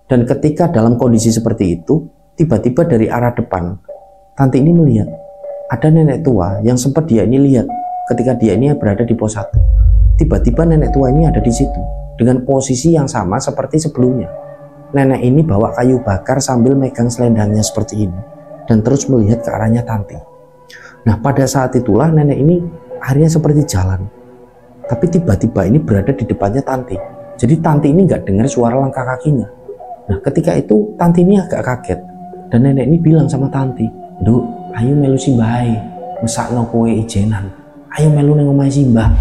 Dan ketika dalam kondisi seperti itu, tiba-tiba dari arah depan, Tanti ini melihat ada nenek tua yang sempat dia ini lihat ketika dia ini berada di pos 1. Tiba-tiba nenek tua ini ada di situ dengan posisi yang sama seperti sebelumnya. Nenek ini bawa kayu bakar sambil megang selendangnya seperti ini dan terus melihat ke arahnya Tanti. Nah, pada saat itulah nenek ini akhirnya seperti jalan, tapi tiba-tiba ini berada di depannya Tanti. Jadi Tanti ini nggak dengar suara langkah kakinya. Nah, ketika itu Tanti ini agak kaget dan nenek ini bilang sama Tanti, "Nduk, ayo melu simbah ae, mesakno kowe ijenan. Ayo melu ning omahe simbah."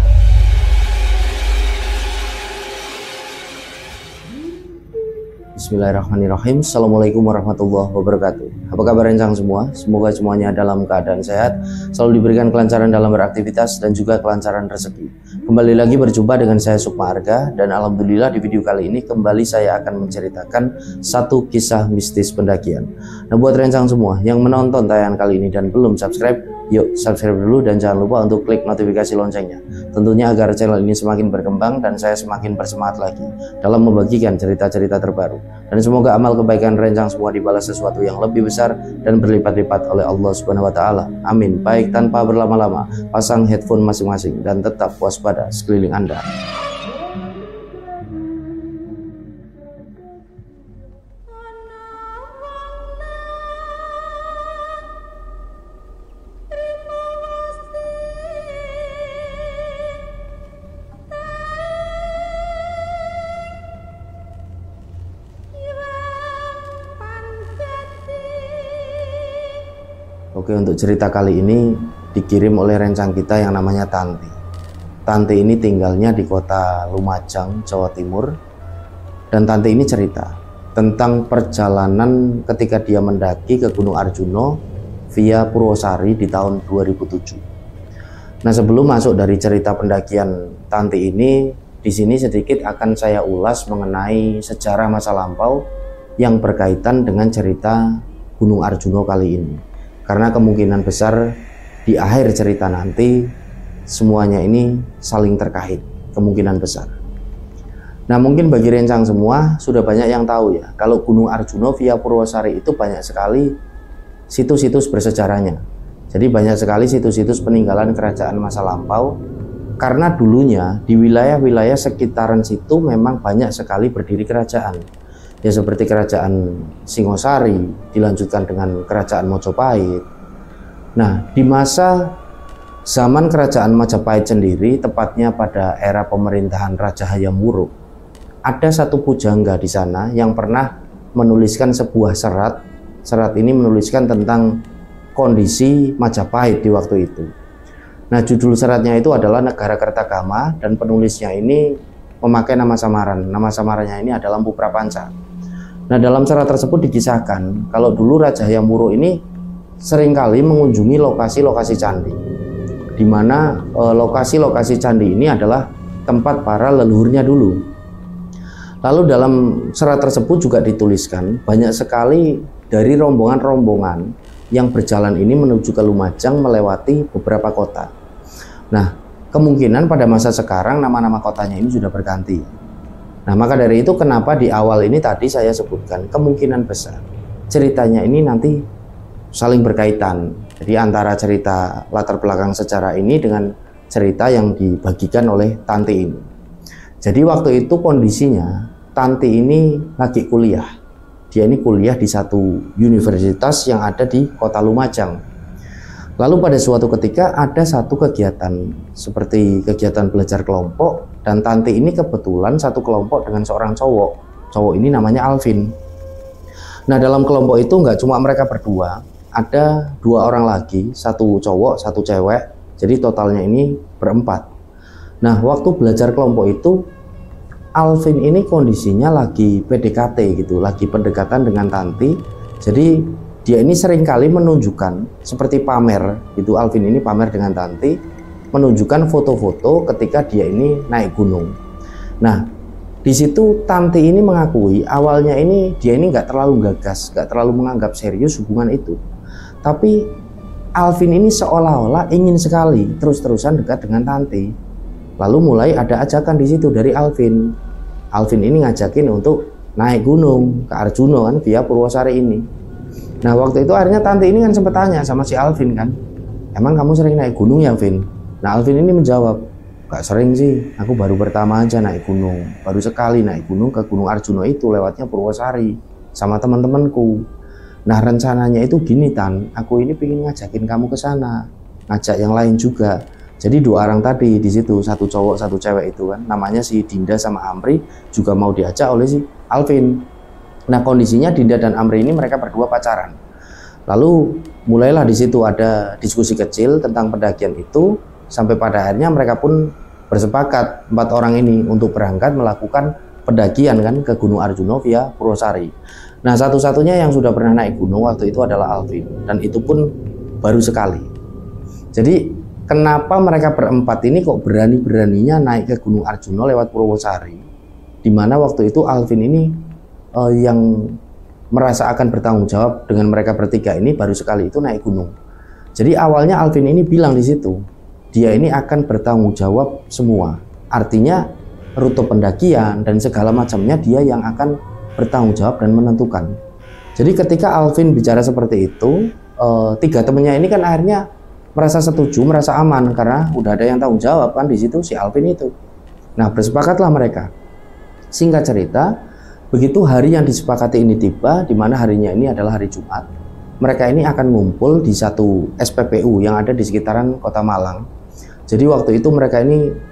Bismillahirrahmanirrahim. Assalamualaikum warahmatullahi wabarakatuh. Apa kabar rencang semua? Semoga semuanya dalam keadaan sehat, selalu diberikan kelancaran dalam beraktivitas dan juga kelancaran rezeki. Kembali lagi berjumpa dengan saya Sukma Arga, dan alhamdulillah di video kali ini kembali saya akan menceritakan satu kisah mistis pendakian. Nah, buat rencang semua yang menonton tayangan kali ini dan belum subscribe, yuk subscribe dulu dan jangan lupa untuk klik notifikasi loncengnya. Tentunya agar channel ini semakin berkembang dan saya semakin bersemangat lagi dalam membagikan cerita-cerita terbaru. Dan semoga amal kebaikan rencang semua dibalas sesuatu yang lebih besar dan berlipat-lipat oleh Allah Subhanahu wa taala. Amin. Baik, tanpa berlama-lama, pasang headphone masing-masing dan tetap waspada sekeliling Anda. Oke, untuk cerita kali ini dikirim oleh rencang kita yang namanya Tanti. Tanti ini tinggalnya di kota Lumajang, Jawa Timur. Dan Tanti ini cerita tentang perjalanan ketika dia mendaki ke Gunung Arjuna via Purwosari di tahun 2007. Nah, sebelum masuk dari cerita pendakian Tanti ini, di sini sedikit akan saya ulas mengenai sejarah masa lampau yang berkaitan dengan cerita Gunung Arjuna kali ini. Karena kemungkinan besar di akhir cerita nanti semuanya ini saling terkait, kemungkinan besar. Nah, mungkin bagi rencang semua sudah banyak yang tahu ya, kalau Gunung Arjuna via Purwosari itu banyak sekali situs-situs bersejarahnya. Jadi banyak sekali situs-situs peninggalan kerajaan masa lampau, karena dulunya di wilayah-wilayah sekitaran situ memang banyak sekali berdiri kerajaan. Ya, seperti kerajaan Singosari, dilanjutkan dengan kerajaan Mojopahit. Nah, di masa zaman kerajaan Majapahit sendiri, tepatnya pada era pemerintahan Raja Hayam Wuruk, ada satu pujangga di sana yang pernah menuliskan sebuah serat. Serat ini menuliskan tentang kondisi Majapahit di waktu itu. Nah, judul seratnya itu adalah Negara Kertagama, dan penulisnya ini memakai nama samaran. Nama samarannya ini adalah Empu Prapanca. Nah, dalam serat tersebut dikisahkan kalau dulu Raja Hayam Wuruk ini seringkali mengunjungi lokasi-lokasi candi, di mana lokasi-lokasi candi ini adalah tempat para leluhurnya dulu. Lalu dalam serat tersebut juga dituliskan banyak sekali dari rombongan-rombongan yang berjalan ini menuju ke Lumajang melewati beberapa kota. Nah, kemungkinan pada masa sekarang nama-nama kotanya ini sudah berganti. Nah, maka dari itu kenapa di awal ini tadi saya sebutkan kemungkinan besar ceritanya ini nanti saling berkaitan. Jadi antara cerita latar belakang sejarah ini dengan cerita yang dibagikan oleh Tanti ini. Jadi waktu itu kondisinya Tanti ini lagi kuliah. Dia ini kuliah di satu universitas yang ada di kota Lumajang. Lalu pada suatu ketika ada satu kegiatan seperti kegiatan belajar kelompok, dan Tanti ini kebetulan satu kelompok dengan seorang cowok. Cowok ini namanya Alvin. Nah, dalam kelompok itu nggak cuma mereka berdua, ada dua orang lagi, satu cowok, satu cewek. Jadi totalnya ini berempat. Nah, waktu belajar kelompok itu Alvin ini kondisinya lagi PDKT gitu, lagi pendekatan dengan Tanti. Jadi dia ini seringkali menunjukkan seperti pamer gitu. Alvin ini pamer dengan Tanti, menunjukkan foto-foto ketika dia ini naik gunung. Nah, di situ Tanti ini mengakui awalnya ini dia ini nggak terlalu gagas, nggak terlalu menganggap serius hubungan itu. Tapi Alvin ini seolah-olah ingin sekali terus-terusan dekat dengan Tanti. Lalu mulai ada ajakan di situ dari Alvin. Alvin ini ngajakin untuk naik gunung ke Arjuna kan via Purwosari ini. Nah waktu itu akhirnya tante ini kan sempat tanya sama si Alvin kan, emang kamu sering naik gunung ya Vin? Nah Alvin ini menjawab, gak sering sih, aku baru pertama aja naik gunung, baru sekali naik gunung ke Gunung Arjuna itu lewatnya Purwosari sama teman-temanku. Nah rencananya itu gini Tan, aku ini pengen ngajakin kamu ke sana, ngajak yang lain juga. Jadi 2 orang tadi di situ, 1 cowok 1 cewek itu kan, namanya si Dinda sama Amri juga mau diajak oleh si Alvin. Nah kondisinya Dinda dan Amri ini mereka berdua pacaran. Lalu mulailah di situ ada diskusi kecil tentang pendakian itu, sampai pada akhirnya mereka pun bersepakat 4 orang ini untuk berangkat melakukan pendakian kan ke Gunung Arjuna via Purwosari. Nah satu-satunya yang sudah pernah naik gunung waktu itu adalah Alvin, dan itu pun baru sekali. Jadi kenapa mereka berempat ini kok berani-beraninya naik ke Gunung Arjuna lewat Purwosari, dimana waktu itu Alvin ini yang merasa akan bertanggung jawab dengan mereka bertiga ini baru sekali itu naik gunung. Jadi awalnya Alvin ini bilang di situ, dia ini akan bertanggung jawab semua. Artinya rute pendakian dan segala macamnya dia yang akan bertanggung jawab dan menentukan. Jadi ketika Alvin bicara seperti itu, 3 temannya ini kan akhirnya merasa setuju, merasa aman karena udah ada yang tanggung jawab kan di situ si Alvin itu. Nah bersepakatlah mereka. Singkat cerita, begitu hari yang disepakati ini tiba, di mana harinya ini adalah hari Jumat, mereka ini akan ngumpul di satu SPPU yang ada di sekitaran Kota Malang. Jadi waktu itu mereka ini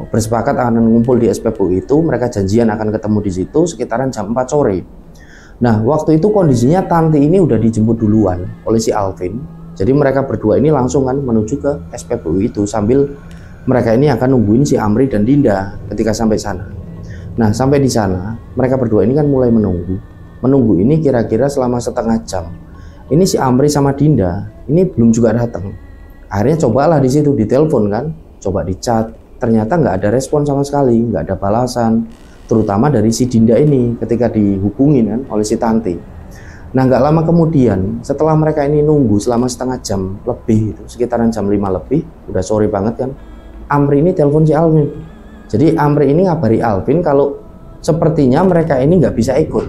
bersepakat akan ngumpul di SPPU itu, mereka janjian akan ketemu di situ sekitaran jam 4 sore. Nah waktu itu kondisinya Tanti ini udah dijemput duluan oleh si Alvin. Jadi mereka berdua ini langsung kan menuju ke SPBU itu, sambil mereka ini akan nungguin si Amri dan Dinda ketika sampai sana. Nah sampai di sana mereka berdua ini kan mulai menunggu ini kira-kira selama setengah jam. Ini si Amri sama Dinda ini belum juga datang. Akhirnya cobalah di situ ditelepon kan, coba di chat, ternyata nggak ada respon sama sekali, nggak ada balasan, terutama dari si Dinda ini ketika dihubungin kan oleh si Tanti. Nah nggak lama kemudian setelah mereka ini nunggu selama setengah jam lebih, itu sekitaran jam 5 lebih, udah sore banget kan, Amri ini telepon si Alvin. Jadi Amri ini ngabari Alvin kalau sepertinya mereka ini nggak bisa ikut,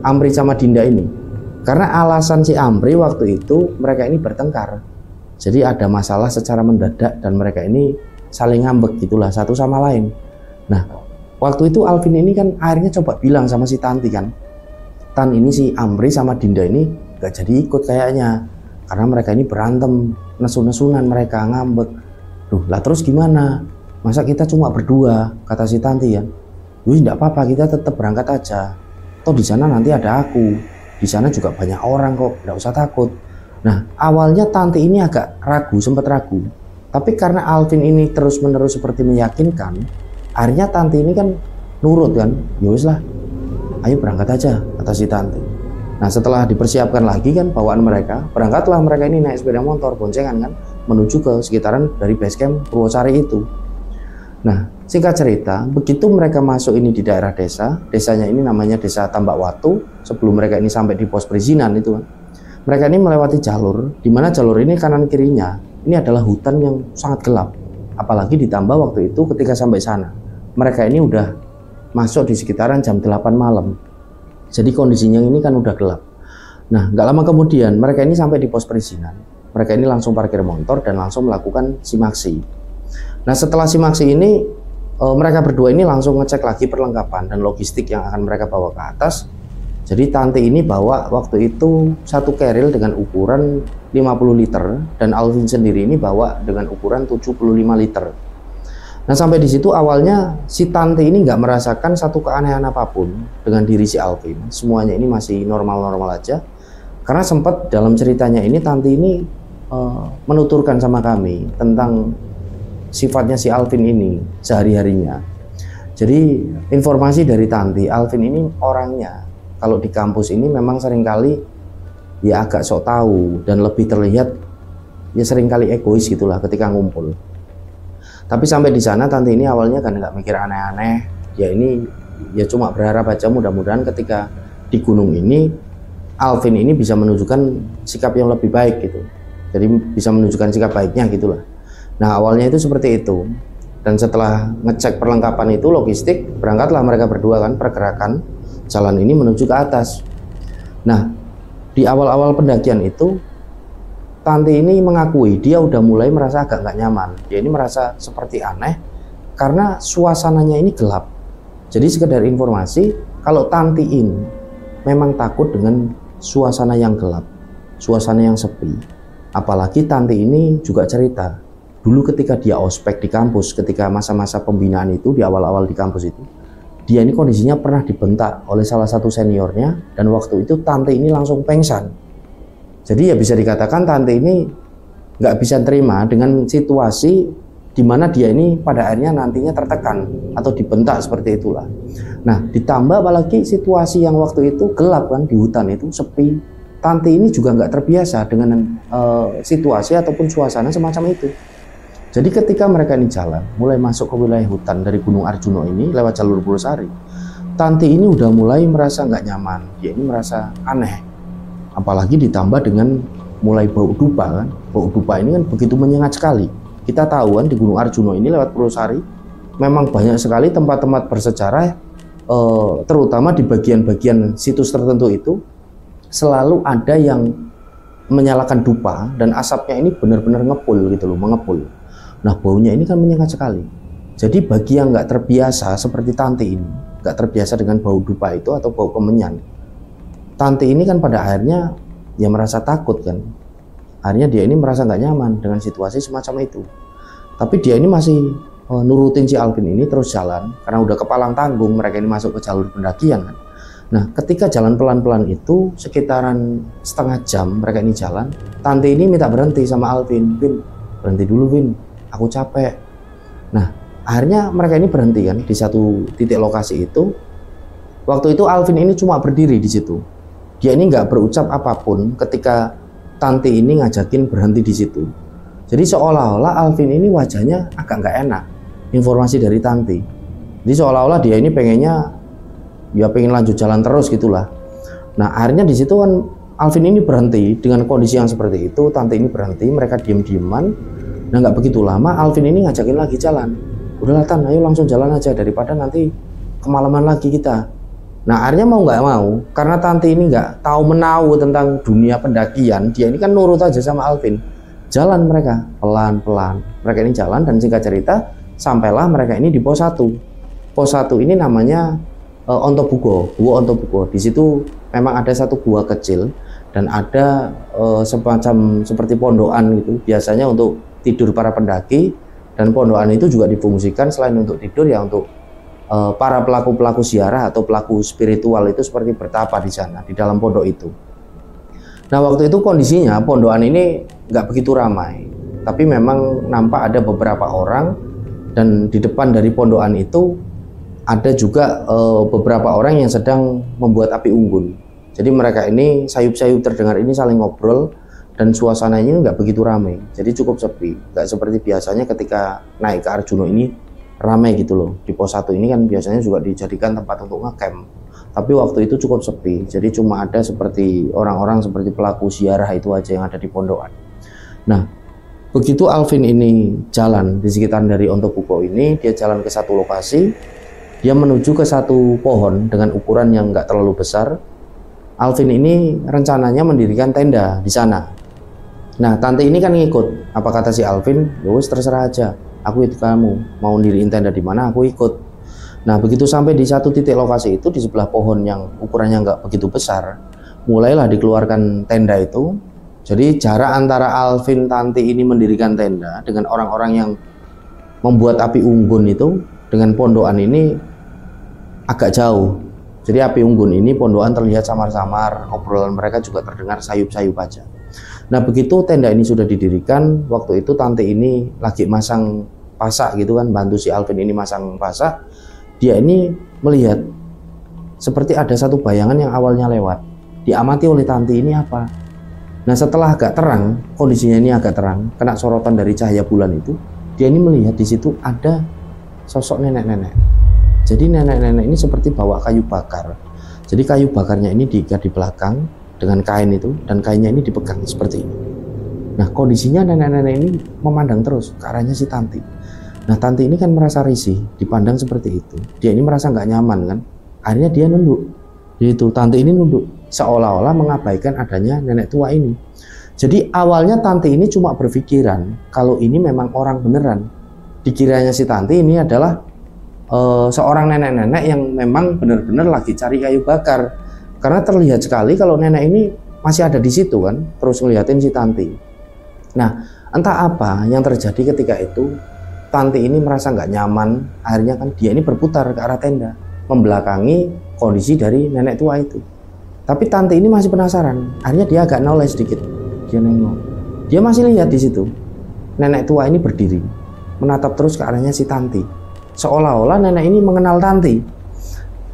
Amri sama Dinda ini, karena alasan si Amri waktu itu mereka ini bertengkar. Jadi ada masalah secara mendadak dan mereka ini saling ngambek gitulah satu sama lain. Nah waktu itu Alvin ini kan akhirnya coba bilang sama si Tanti kan, Tan ini si Amri sama Dinda ini gak jadi ikut kayaknya karena mereka ini berantem, nesu-nesunan, mereka ngambek. Duh lah terus gimana, masa kita cuma berdua, kata si Tanti ya. Wih enggak apa-apa, kita tetap berangkat aja, toh di sana nanti ada aku, di sana juga banyak orang kok, enggak usah takut. Nah awalnya Tanti ini agak ragu, sempat ragu, tapi karena Alvin ini terus-menerus seperti meyakinkan, akhirnya Tanti ini kan nurut kan, yowes lah, ayo berangkat aja, kata si Tanti. Nah setelah dipersiapkan lagi kan bawaan mereka, berangkatlah mereka ini naik sepeda motor boncengan kan menuju ke sekitaran dari base camp Purwosari itu. Nah singkat cerita, begitu mereka masuk ini di daerah desa, desanya ini namanya Desa Tambak Watu. Sebelum mereka ini sampai di pos perizinan itu kan, mereka ini melewati jalur, di mana jalur ini kanan kirinya ini adalah hutan yang sangat gelap. Apalagi ditambah waktu itu ketika sampai sana, mereka ini udah masuk di sekitaran jam 8 malam. Jadi kondisinya ini kan udah gelap. Nah nggak lama kemudian mereka ini sampai di pos perizinan. Mereka ini langsung parkir motor dan langsung melakukan simaksi. Nah setelah simaksi ini mereka berdua ini langsung ngecek lagi perlengkapan dan logistik yang akan mereka bawa ke atas. Jadi Tanti ini bawa waktu itu satu keril dengan ukuran 50 liter dan Alvin sendiri ini bawa dengan ukuran 75 liter. Nah sampai di situ awalnya si Tanti ini nggak merasakan satu keanehan apapun dengan diri si Alvin. Semuanya ini masih normal-normal aja. Karena sempat dalam ceritanya ini Tanti ini menuturkan sama kami tentang sifatnya si Alvin ini sehari-harinya. Jadi informasi dari Tanti, Alvin ini orangnya kalau di kampus ini memang seringkali ya agak sok tahu dan lebih terlihat ya seringkali egois gitulah ketika ngumpul. Tapi sampai di sana Tanti ini awalnya kan nggak mikir aneh-aneh, ya ini ya cuma berharap aja mudah-mudahan ketika di gunung ini Alvin ini bisa menunjukkan sikap yang lebih baik gitu, jadi bisa menunjukkan sikap baiknya gitulah. Nah awalnya itu seperti itu, dan setelah ngecek perlengkapan itu logistik, berangkatlah mereka berdua kan pergerakan jalan ini menuju ke atas. Nah, di awal-awal pendakian itu Tanti ini mengakui dia udah mulai merasa agak nggak nyaman. Dia ini merasa seperti aneh karena suasananya ini gelap. Jadi sekedar informasi, kalau Tanti ini memang takut dengan suasana yang gelap, suasana yang sepi. Apalagi Tanti ini juga cerita dulu ketika dia ospek di kampus, ketika masa-masa pembinaan itu, di awal-awal di kampus itu, dia ini kondisinya pernah dibentak oleh salah satu seniornya, dan waktu itu Tante ini langsung pengsan. Jadi ya bisa dikatakan Tante ini nggak bisa terima dengan situasi di mana dia ini pada akhirnya nantinya tertekan atau dibentak seperti itulah. Nah, ditambah apalagi situasi yang waktu itu gelap kan, di hutan itu sepi. Tante ini juga nggak terbiasa dengan situasi ataupun suasana semacam itu. Jadi ketika mereka ini jalan, mulai masuk ke wilayah hutan dari Gunung Arjuna ini lewat jalur Purwosari, Tanti ini udah mulai merasa nggak nyaman, dia ini merasa aneh. Apalagi ditambah dengan mulai bau dupa kan, bau dupa ini kan begitu menyengat sekali. Kita tahu kan di Gunung Arjuna ini lewat Purwosari, memang banyak sekali tempat-tempat bersejarah, terutama di bagian-bagian situs tertentu itu, selalu ada yang menyalakan dupa dan asapnya ini benar-benar ngepul gitu loh, mengepul. Nah, baunya ini kan menyengat sekali. Jadi bagi yang nggak terbiasa seperti Tanti ini, nggak terbiasa dengan bau dupa itu atau bau kemenyan, Tanti ini kan pada akhirnya ya merasa takut kan. Akhirnya dia ini merasa nggak nyaman dengan situasi semacam itu. Tapi dia ini masih nurutin si Alvin ini terus jalan, karena udah kepalang tanggung mereka ini masuk ke jalur pendakian kan. Nah, ketika jalan pelan-pelan itu sekitaran setengah jam mereka ini jalan, Tanti ini minta berhenti sama Alvin. Vin, berhenti dulu Vin, aku capek. Nah, akhirnya mereka ini berhenti kan di satu titik lokasi itu. Waktu itu Alvin ini cuma berdiri di situ. Dia ini nggak berucap apapun ketika Tanti ini ngajakin berhenti di situ. Jadi seolah-olah Alvin ini wajahnya agak nggak enak informasi dari Tanti. Jadi seolah-olah dia ini pengennya ya pengen lanjut jalan terus gitulah. Nah, akhirnya di situ kan Alvin ini berhenti dengan kondisi yang seperti itu. Tanti ini berhenti, mereka diem-dieman. Nah, nggak begitu lama Alvin ini ngajakin lagi jalan. Udahlah Tan, ayo langsung jalan aja daripada nanti kemalaman lagi kita. Nah, akhirnya mau nggak mau, karena Tanti ini nggak tahu menahu tentang dunia pendakian, dia ini kan nurut aja sama Alvin. Jalan mereka pelan-pelan. Mereka ini jalan dan singkat cerita sampailah mereka ini di pos 1. Pos 1 ini namanya Ontobugo, Gua Ontobugo. Di situ memang ada satu gua kecil dan ada semacam seperti pondokan gitu, biasanya untuk tidur para pendaki, dan pondokan itu juga difungsikan selain untuk tidur ya untuk para pelaku-pelaku ziarah atau pelaku spiritual itu seperti bertapa di sana di dalam pondok itu. Nah, waktu itu kondisinya pondokan ini nggak begitu ramai, tapi memang nampak ada beberapa orang, dan di depan dari pondokan itu ada juga beberapa orang yang sedang membuat api unggun. Jadi mereka ini sayup-sayup terdengar ini saling ngobrol, dan suasananya ini nggak begitu ramai, jadi cukup sepi, nggak seperti biasanya ketika naik ke Arjuna ini ramai gitu loh. Di pos 1 ini kan biasanya juga dijadikan tempat untuk ngecamp, tapi waktu itu cukup sepi, jadi cuma ada seperti orang-orang seperti pelaku ziarah itu aja yang ada di pondokan. Nah, begitu Alvin ini jalan di sekitaran dari Ontobugo ini, dia jalan ke satu lokasi, dia menuju ke satu pohon dengan ukuran yang nggak terlalu besar. Alvin ini rencananya mendirikan tenda di sana. Nah, Tante ini kan ngikut. Apa kata si Alvin? Yowes, terserah aja, aku ikut kamu, mau diriin tenda di mana aku ikut. Nah, begitu sampai di satu titik lokasi itu, di sebelah pohon yang ukurannya nggak begitu besar, mulailah dikeluarkan tenda itu. Jadi jarak antara Alvin Tanti ini mendirikan tenda dengan orang-orang yang membuat api unggun itu dengan pondokan ini agak jauh. Jadi api unggun ini pondokan terlihat samar-samar, obrolan mereka juga terdengar sayup-sayup aja. Nah, begitu tenda ini sudah didirikan, waktu itu Tante ini lagi masang pasak gitu kan, bantu si Alvin ini masang pasak. Dia ini melihat seperti ada satu bayangan yang awalnya lewat. Diamati oleh Tante ini apa? Nah, setelah agak terang, kondisinya ini agak terang, kena sorotan dari cahaya bulan itu, dia ini melihat di situ ada sosok nenek-nenek. Jadi nenek-nenek ini seperti bawa kayu bakar. Jadi kayu bakarnya ini diikat di belakang dengan kain itu, dan kainnya ini dipegang seperti ini. Nah, kondisinya nenek-nenek ini memandang terus ke arahnya si Tanti. Nah, Tanti ini kan merasa risih dipandang seperti itu. Dia ini merasa nggak nyaman kan. Akhirnya dia nunduk. Itu tante ini nunduk, seolah-olah mengabaikan adanya nenek tua ini. Jadi awalnya tante ini cuma berpikiran kalau ini memang orang beneran. Dikiranya si tante ini adalah seorang nenek-nenek yang memang benar-benar lagi cari kayu bakar. Karena terlihat sekali kalau nenek ini masih ada di situ kan, terus ngeliatin si tante. Nah, entah apa yang terjadi ketika itu, tante ini merasa nggak nyaman. Akhirnya kan dia ini berputar ke arah tenda, membelakangi kondisi dari nenek tua itu. Tapi tante ini masih penasaran. Akhirnya dia agak noleh sedikit. Dia nengok. Dia masih lihat di situ. Nenek tua ini berdiri, menatap terus ke arahnya si tante. Seolah-olah nenek ini mengenal tante.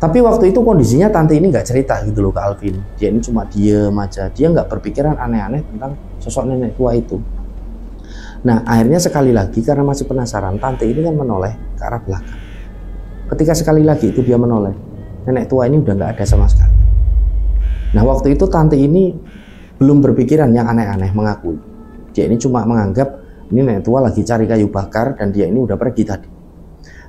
Tapi waktu itu kondisinya tante ini nggak cerita gitu loh ke Alvin. Dia ini cuma diem aja. Dia nggak berpikiran aneh-aneh tentang sosok nenek tua itu. Nah, akhirnya sekali lagi karena masih penasaran, tante ini kan menoleh ke arah belakang. Ketika sekali lagi itu dia menoleh, nenek tua ini udah nggak ada sama sekali. Nah, waktu itu tante ini belum berpikiran yang aneh-aneh, mengakui. Dia ini cuma menganggap ini nenek tua lagi cari kayu bakar dan dia ini udah pergi tadi.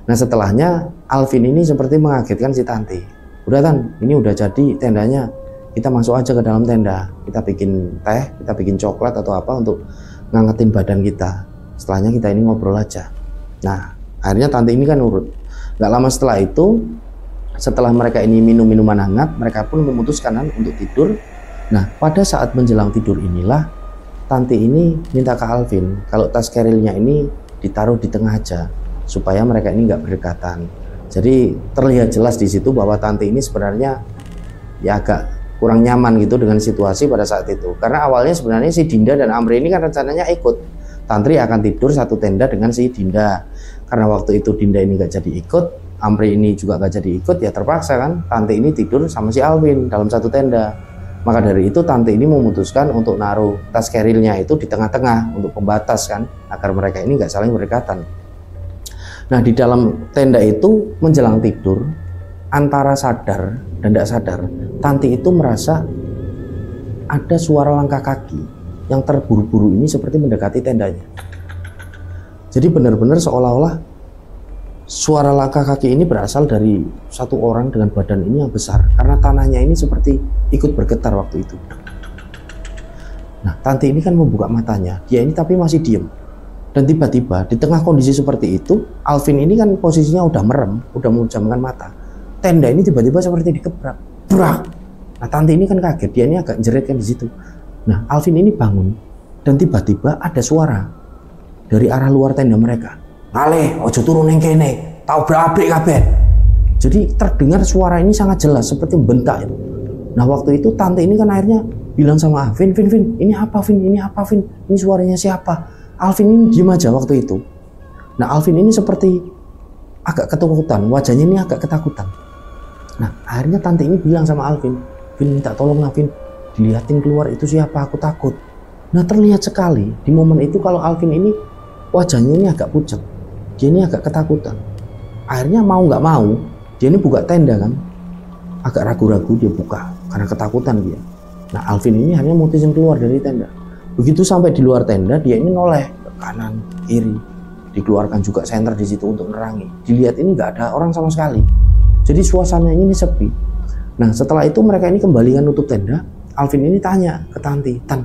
Nah, setelahnya Alvin ini seperti mengagetkan si tante. Udah Tan, ini udah jadi tendanya, kita masuk aja ke dalam tenda. Kita bikin teh, kita bikin coklat atau apa untuk ngangetin badan kita. Setelahnya kita ini ngobrol aja. Nah, akhirnya tante ini kan nurut. Gak lama setelah itu, setelah mereka ini minum minuman hangat, mereka pun memutuskan untuk tidur. Nah, pada saat menjelang tidur inilah tante ini minta ke Alvin kalau tas kerilnya ini ditaruh di tengah aja supaya mereka ini nggak berdekatan. Jadi terlihat jelas di situ bahwa tante ini sebenarnya ya agak kurang nyaman gitu dengan situasi pada saat itu. Karena awalnya sebenarnya si Dinda dan Amri ini kan rencananya ikut. Tantri akan tidur satu tenda dengan si Dinda. Karena waktu itu Dinda ini nggak jadi ikut, Amri ini juga nggak jadi ikut, ya terpaksa kan tante ini tidur sama si Alvin dalam satu tenda. Maka dari itu tante ini memutuskan untuk naruh tas kerilnya itu di tengah-tengah untuk pembatas kan, agar mereka ini nggak saling berdekatan. Nah, di dalam tenda itu menjelang tidur, antara sadar dan tidak sadar, tante itu merasa ada suara langkah kaki yang terburu-buru ini seperti mendekati tendanya. Jadi benar-benar seolah-olah suara langkah kaki ini berasal dari satu orang dengan badan ini yang besar, karena tanahnya ini seperti ikut bergetar waktu itu. Nah, tante ini kan membuka matanya, dia ini tapi masih diem. Dan tiba-tiba di tengah kondisi seperti itu, Alvin ini kan posisinya udah merem, udah memejamkan mata. Tenda ini tiba-tiba seperti dikebrak, brak. Nah, tante ini kan kaget, dia ini agak jerit kan di situ. Nah, Alvin ini bangun dan tiba-tiba ada suara dari arah luar tenda mereka. "Ngalih, ojo turun yang kene, tau berabrik kabeh." Jadi terdengar suara ini sangat jelas seperti bentak itu. Nah, waktu itu tante ini kan akhirnya bilang sama Vin, ini apa Vin? Ini apa Vin? Ini suaranya siapa? Alvin ini diem aja waktu itu. Nah, Alvin ini seperti agak ketakutan, wajahnya ini agak ketakutan. Nah, akhirnya tante ini bilang sama Alvin, "Vin, minta tolong Vin, dilihatin keluar itu siapa, aku takut." Nah, terlihat sekali di momen itu kalau Alvin ini wajahnya ini agak pucat. Dia ini agak ketakutan. Akhirnya mau nggak mau, dia ini buka tenda kan. Agak ragu-ragu dia buka karena ketakutan dia. Nah, Alvin ini hanya mutusin keluar dari tenda. Begitu sampai di luar tenda, dia ini noleh ke kanan, kiri. Dikeluarkan juga senter di situ untuk nerangi. Dilihat ini nggak ada orang sama sekali. Jadi suasananya ini sepi. Nah, setelah itu mereka ini kembali kan nutup tenda. Alvin ini tanya ke Tanti, "Tan,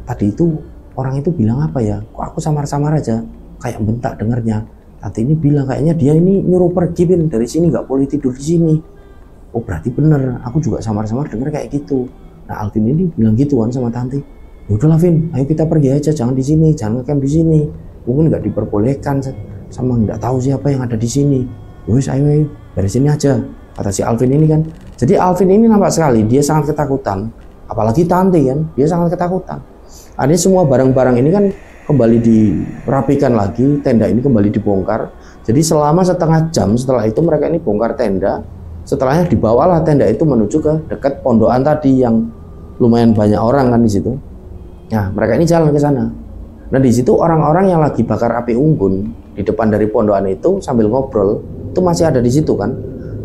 tadi itu orang itu bilang apa ya? Kok aku samar-samar aja? Kayak bentak dengernya." Tante ini bilang kayaknya dia ini nyuruh pergi Vin dari sini, nggak boleh tidur di sini. Oh, berarti bener, aku juga samar-samar denger kayak gitu. Nah, Alvin ini bilang gitu kan sama Tante. "Ya udahlah Vin, ayo kita pergi aja, jangan di sini, jangan ngecamp di sini. Mungkin nggak diperbolehkan sama nggak tahu siapa yang ada di sini. Wes, ayo dari sini aja," kata si Alvin ini kan. Jadi Alvin ini nampak sekali dia sangat ketakutan, apalagi Tante kan, dia sangat ketakutan. Akhirnya semua barang-barang ini kan kembali dirapikan lagi, tenda ini kembali dibongkar. Jadi selama setengah jam setelah itu mereka ini bongkar tenda. Setelahnya dibawalah tenda itu menuju ke dekat pondokan tadi yang lumayan banyak orang kan di situ. Nah, mereka ini jalan ke sana. Nah, di situ orang-orang yang lagi bakar api unggun di depan dari pondokan itu sambil ngobrol itu masih ada di situ kan.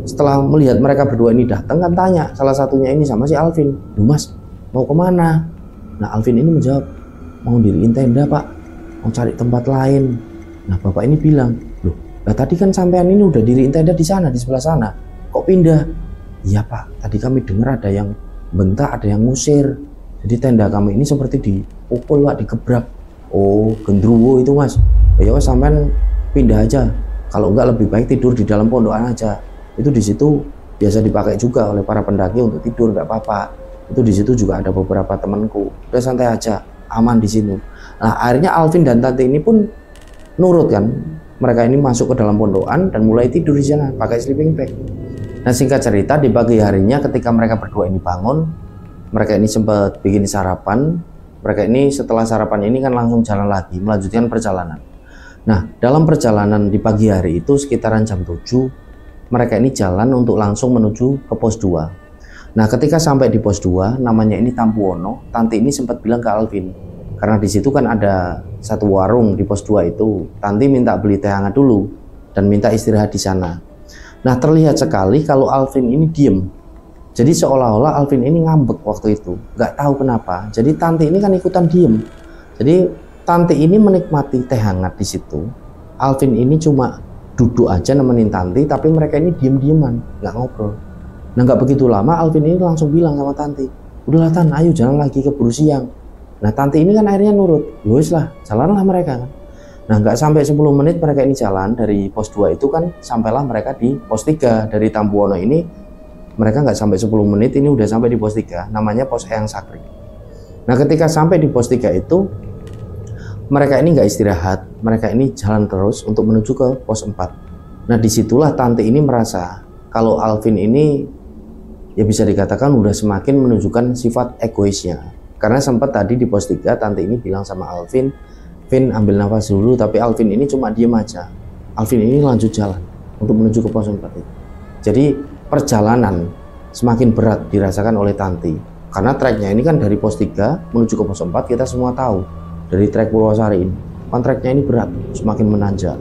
Setelah melihat mereka berdua ini datang kan tanya salah satunya ini sama si Alvin, "Duh Mas, mau kemana?" Nah, Alvin ini menjawab, "Mau diriin tenda Pak, mau cari tempat lain." Nah, bapak ini bilang, "Loh, lah tadi kan sampean ini udah diriin tenda di sana, di sebelah sana, kok pindah?" Iya Pak, tadi kami dengar ada yang bentak, ada yang ngusir. Jadi tenda kami ini seperti dipukul Pak, digebrak. Oh, gendruwo itu Mas. Ya Mas, sampean pindah aja. Kalau enggak lebih baik tidur di dalam pondokan aja. Itu di situ biasa dipakai juga oleh para pendaki untuk tidur, nggak apa-apa. Itu di situ juga ada beberapa temanku. Udah santai aja, aman di situ. Nah, akhirnya Alvin dan Tante ini pun nurut kan. Mereka ini masuk ke dalam pondokan dan mulai tidur di sana pakai sleeping bag. Nah, singkat cerita, di pagi harinya ketika mereka berdua ini bangun, mereka ini sempat bikin sarapan. Mereka ini setelah sarapan ini kan langsung jalan lagi, melanjutkan perjalanan. Nah, dalam perjalanan di pagi hari itu sekitaran jam 7, mereka ini jalan untuk langsung menuju ke pos 2. Nah, ketika sampai di pos 2, namanya ini Tampuwono, Tante ini sempat bilang ke Alvin, karena di situ kan ada satu warung di pos 2 itu. Tante minta beli teh hangat dulu dan minta istirahat di sana. Nah, terlihat sekali kalau Alvin ini diem. Jadi seolah-olah Alvin ini ngambek waktu itu, nggak tahu kenapa. Jadi Tante ini kan ikutan diem. Jadi Tante ini menikmati teh hangat di situ. Alvin ini cuma duduk aja nemenin Tante, tapi mereka ini diem-dieman, nggak ngobrol. Nah, nggak begitu lama Alvin ini langsung bilang sama Tante, udahlah Tan, ayo jalan lagi keburu siang. Nah, Tante ini kan akhirnya nurut. Yowes lah, jalanlah mereka kan. Nah, nggak sampai 10 menit mereka ini jalan dari pos 2 itu kan, sampailah mereka di pos 3 dari Tampuwono ini. Mereka nggak sampai 10 menit ini udah sampai di pos 3, namanya pos Eyang Sakri. Nah, ketika sampai di pos 3 itu, mereka ini nggak istirahat, mereka ini jalan terus untuk menuju ke pos 4. Nah, disitulah Tante ini merasa kalau Alvin ini ya bisa dikatakan udah semakin menunjukkan sifat egoisnya. Karena sempat tadi di pos 3, Tante ini bilang sama Alvin, Vin ambil nafas dulu, tapi Alvin ini cuma diem aja. Alvin ini lanjut jalan untuk menuju ke pos 4 itu. Jadi perjalanan semakin berat dirasakan oleh Tante. Karena treknya ini kan dari pos 3 menuju ke pos 4, kita semua tahu dari trek Purwosari ini. Kan treknya ini berat, semakin menanjak.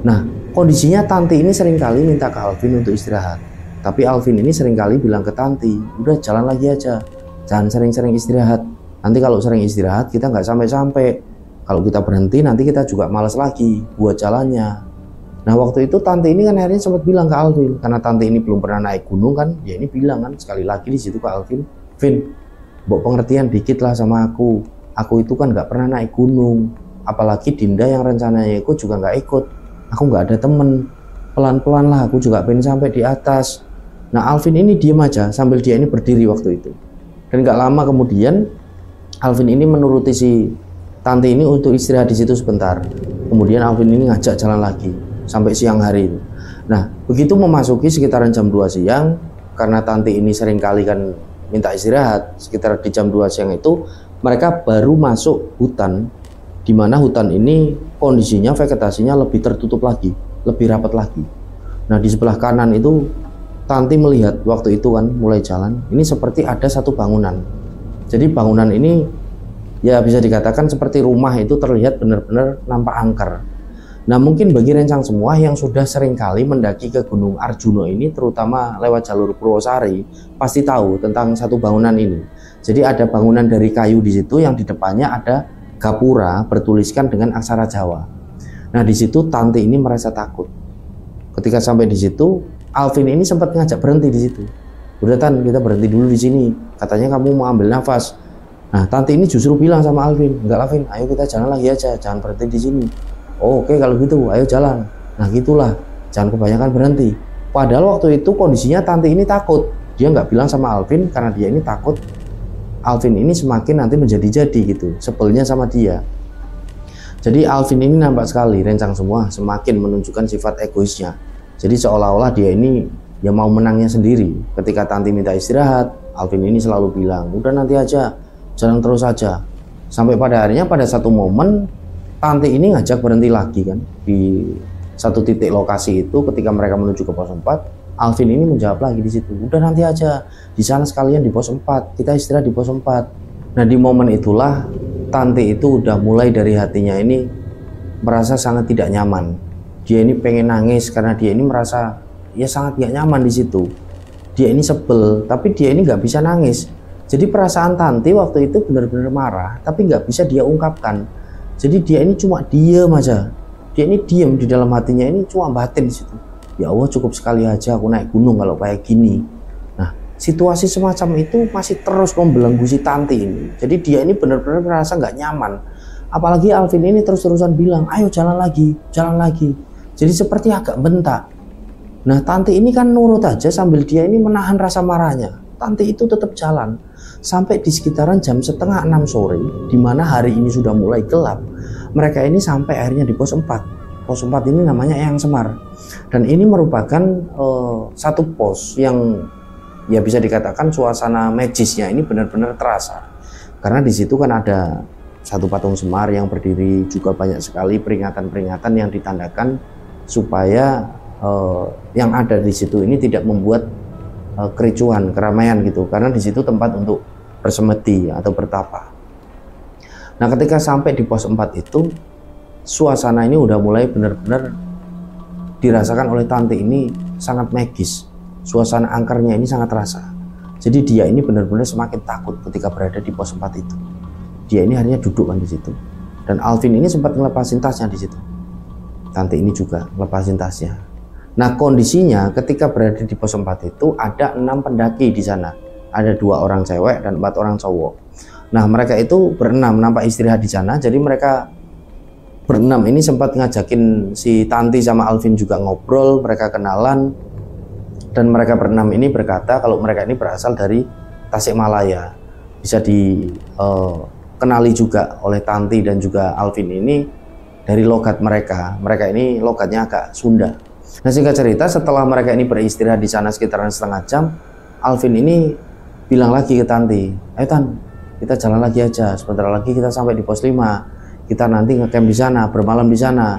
Nah, kondisinya Tante ini seringkali minta ke Alvin untuk istirahat. Tapi Alvin ini seringkali bilang ke Tante, udah jalan lagi aja. Jangan sering-sering istirahat. Nanti kalau sering istirahat kita nggak sampai-sampai. Kalau kita berhenti nanti kita juga malas lagi buat jalannya. Nah, waktu itu Tante ini kan akhirnya sempat bilang ke Alvin, karena Tante ini belum pernah naik gunung kan, dia ini bilang kan sekali lagi di situ ke Alvin, Vin, mbok pengertian dikit lah sama aku. Aku itu kan nggak pernah naik gunung, apalagi Dinda yang rencananya ikut juga nggak ikut. Aku nggak ada temen. Pelan-pelan lah, aku juga pengen sampai di atas. Nah, Alvin ini diem aja sambil dia ini berdiri waktu itu. Dan nggak lama kemudian Alvin ini menuruti si Tante ini untuk istirahat di situ sebentar. Kemudian Alvin ini ngajak jalan lagi sampai siang hari itu. Nah, begitu memasuki sekitaran jam 2 siang, karena Tante ini seringkali kan minta istirahat, sekitar di jam 2 siang itu mereka baru masuk hutan, di mana hutan ini kondisinya vegetasinya lebih tertutup lagi, lebih rapat lagi. Nah, di sebelah kanan itu Tante melihat waktu itu kan mulai jalan, ini seperti ada satu bangunan. Jadi bangunan ini ya bisa dikatakan seperti rumah, itu terlihat benar-benar nampak angker. Nah, mungkin bagi rencang semua yang sudah sering kali mendaki ke Gunung Arjuno ini, terutama lewat jalur Purwosari, pasti tahu tentang satu bangunan ini. Jadi ada bangunan dari kayu di situ yang di depannya ada gapura bertuliskan dengan aksara Jawa. Nah, di situ Tante ini merasa takut. Ketika sampai di situ, Alvin ini sempat ngajak berhenti di situ. Udah Tan, kita berhenti dulu di sini. Katanya kamu mau ambil nafas. Nah, Tante ini justru bilang sama Alvin, enggak Alvin, ayo kita jalan lagi aja, jangan berhenti di sini. Oh, oke kalau gitu, ayo jalan. Nah, gitulah, jangan kebanyakan berhenti. Padahal waktu itu kondisinya Tante ini takut. Dia nggak bilang sama Alvin karena dia ini takut Alvin ini semakin nanti menjadi-jadi gitu, sebelnya sama dia. Jadi Alvin ini nampak sekali rencang semua semakin menunjukkan sifat egoisnya. Jadi seolah-olah dia ini ya mau menangnya sendiri. Ketika Tante minta istirahat, Alvin ini selalu bilang, udah nanti aja, jalan terus aja. Sampai pada akhirnya pada satu momen Tante ini ngajak berhenti lagi kan di satu titik lokasi itu. Ketika mereka menuju ke pos 4, Alvin ini menjawab lagi di situ, udah nanti aja, di sana sekalian di pos 4, kita istirahat di pos 4. Nah, di momen itulah Tante itu udah mulai dari hatinya ini merasa sangat tidak nyaman. Dia ini pengen nangis karena dia ini merasa ya sangat gak nyaman di situ. Dia ini sebel, tapi dia ini nggak bisa nangis. Jadi perasaan Tante waktu itu benar-benar marah, tapi nggak bisa dia ungkapkan. Jadi dia ini cuma diem aja. Dia ini diem di dalam hatinya ini cuma batin di situ. Ya Allah, cukup sekali aja aku naik gunung kalau kayak gini. situasi semacam itu masih terus membelenggu si Tanti ini. Jadi dia ini benar-benar merasa nggak nyaman. Apalagi Alvin ini terus-terusan bilang, ayo jalan lagi, jalan lagi. Jadi seperti agak bentak. Nah Tanti ini kan nurut aja sambil dia ini menahan rasa marahnya. Tanti itu tetap jalan sampai di sekitaran jam 5:30 sore, di mana hari ini sudah mulai gelap. Mereka ini sampai akhirnya di pos 4. Pos 4 ini namanya Eyang Semar. Dan ini merupakan satu pos yang ya bisa dikatakan suasana magisnya ini benar-benar terasa. Karena di situ kan ada satu patung Semar yang berdiri, juga banyak sekali peringatan-peringatan yang ditandakan supaya yang ada di situ ini tidak membuat kericuhan, keramaian gitu. Karena di situ tempat untuk bersemedi atau bertapa. Nah, ketika sampai di pos 4 itu, suasana ini udah mulai benar-benar dirasakan oleh Tanti ini sangat magis. Suasana angkernya ini sangat terasa. Jadi dia ini benar-benar semakin takut ketika berada di pos 4 itu. Dia ini akhirnya duduk kan di situ. Dan Alvin ini sempat ngelepasin tasnya di situ. Tanti ini juga ngelepasin tasnya. Nah, kondisinya ketika berada di pos 4 itu ada 6 pendaki di sana. Ada 2 orang cewek dan 4 orang cowok. Nah, mereka itu berenam nampak istirahat di sana. Jadi mereka berenam ini sempat ngajakin si Tanti sama Alvin juga ngobrol, mereka kenalan. Dan mereka berenam ini berkata kalau mereka ini berasal dari Tasikmalaya. Bisa dikenali juga oleh Tanti dan juga Alvin ini dari logat mereka. Mereka ini logatnya agak Sunda. Nah, singkat cerita setelah mereka ini beristirahat di sana sekitaran setengah jam, Alvin ini bilang lagi ke Tanti, ayo Tan, kita jalan lagi aja, sebentar lagi kita sampai di pos 5, kita nanti ngecamp di sana, bermalam di sana.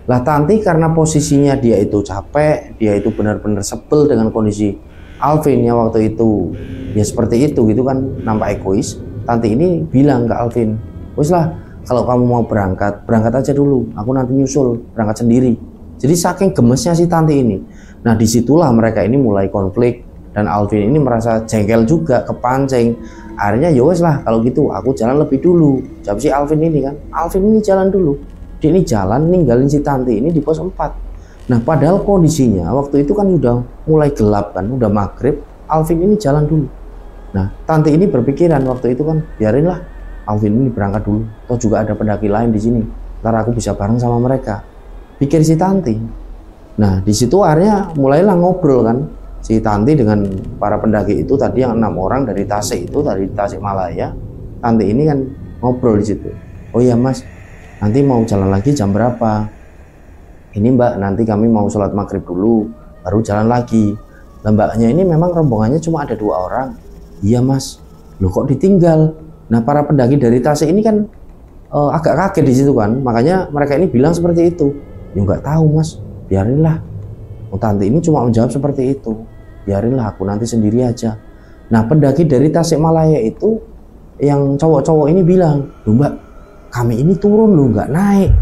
Lah Tanti karena posisinya dia itu capek, dia itu benar-benar sebel dengan kondisi Alvin yang waktu itu ya seperti itu gitu kan, nampak egois. Tanti ini bilang ke Alvin, wis lah kalau kamu mau berangkat, berangkat aja dulu, aku nanti nyusul, berangkat sendiri. Jadi saking gemesnya si Tanti ini. Nah disitulah mereka ini mulai konflik dan Alvin ini merasa jengkel juga, kepancing. Akhirnya ya wis lah kalau gitu aku jalan lebih dulu. Jawab si Alvin ini kan, Alvin ini jalan dulu. Dia ini jalan ninggalin si Tanti ini di pos 4. Nah padahal kondisinya waktu itu kan udah mulai gelap kan, udah maghrib. Alvin ini jalan dulu. Nah Tanti ini berpikiran waktu itu kan, biarinlah Alvin ini berangkat dulu. Toh juga ada pendaki lain di sini. Ntar aku bisa bareng sama mereka. Pikir si Tanti. Nah di situ akhirnya mulailah ngobrol kan si Tanti dengan para pendaki itu tadi yang 6 orang dari Tasik itu, dari Tasikmalaya. Tanti ini kan ngobrol di situ. Oh iya Mas, nanti mau jalan lagi jam berapa? Ini Mbak, nanti kami mau sholat maghrib dulu, baru jalan lagi. Mbaknya ini memang rombongannya cuma ada 2 orang. Iya Mas, loh kok ditinggal? Nah para pendaki dari Tasik ini kan agak kaget di situ kan, makanya mereka ini bilang seperti itu. Ya nggak tahu Mas, biarinlah. Tanti ini cuma menjawab seperti itu. Biarinlah aku nanti sendiri aja. Nah pendaki dari Tasikmalaya itu yang cowok-cowok ini bilang, loh Mbak, kami ini turun loh, nggak naik.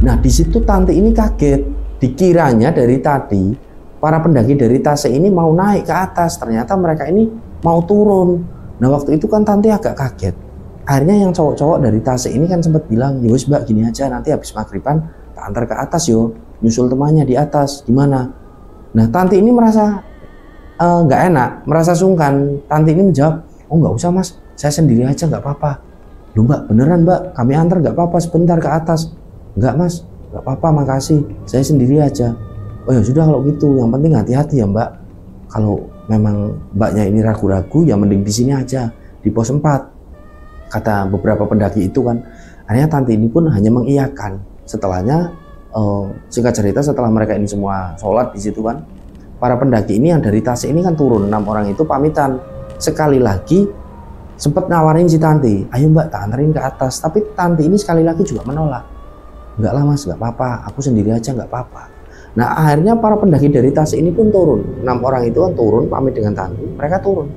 Nah di situ Tanti ini kaget. Dikiranya dari tadi para pendaki dari Tasik ini mau naik ke atas, ternyata mereka ini mau turun. Nah waktu itu kan Tanti agak kaget. Akhirnya yang cowok-cowok dari Tasik ini kan sempat bilang, yowes Mbak gini aja, nanti habis maghriban tak antar ke atas yo, nyusul temannya di atas, gimana? Nah Tanti ini merasa nggak enak, merasa sungkan. Tanti ini menjawab, oh nggak usah Mas, saya sendiri aja nggak apa-apa. Loh Mbak, beneran Mbak, kami antar nggak apa-apa sebentar ke atas. Nggak Mas, nggak apa-apa, makasih, saya sendiri aja. Oh ya sudah kalau gitu, yang penting hati-hati ya Mbak. Kalau memang Mbaknya ini ragu-ragu, ya mending di sini aja, di pos 4. Kata beberapa pendaki itu kan. Akhirnya Tanti ini pun hanya mengiyakan. Setelahnya singkat cerita setelah mereka ini semua sholat di situ kan, para pendaki ini yang dari Tasik ini kan turun, 6 orang itu pamitan. Sekali lagi sempat nawarin si Tanti, ayo Mbak tak anterin ke atas. Tapi Tanti ini sekali lagi juga menolak. Enggak lah Mas, nggak apa-apa, aku sendiri aja nggak apa-apa. Nah akhirnya para pendaki dari Tasik ini pun turun, 6 orang itu kan turun pamit dengan Tanti, mereka turun.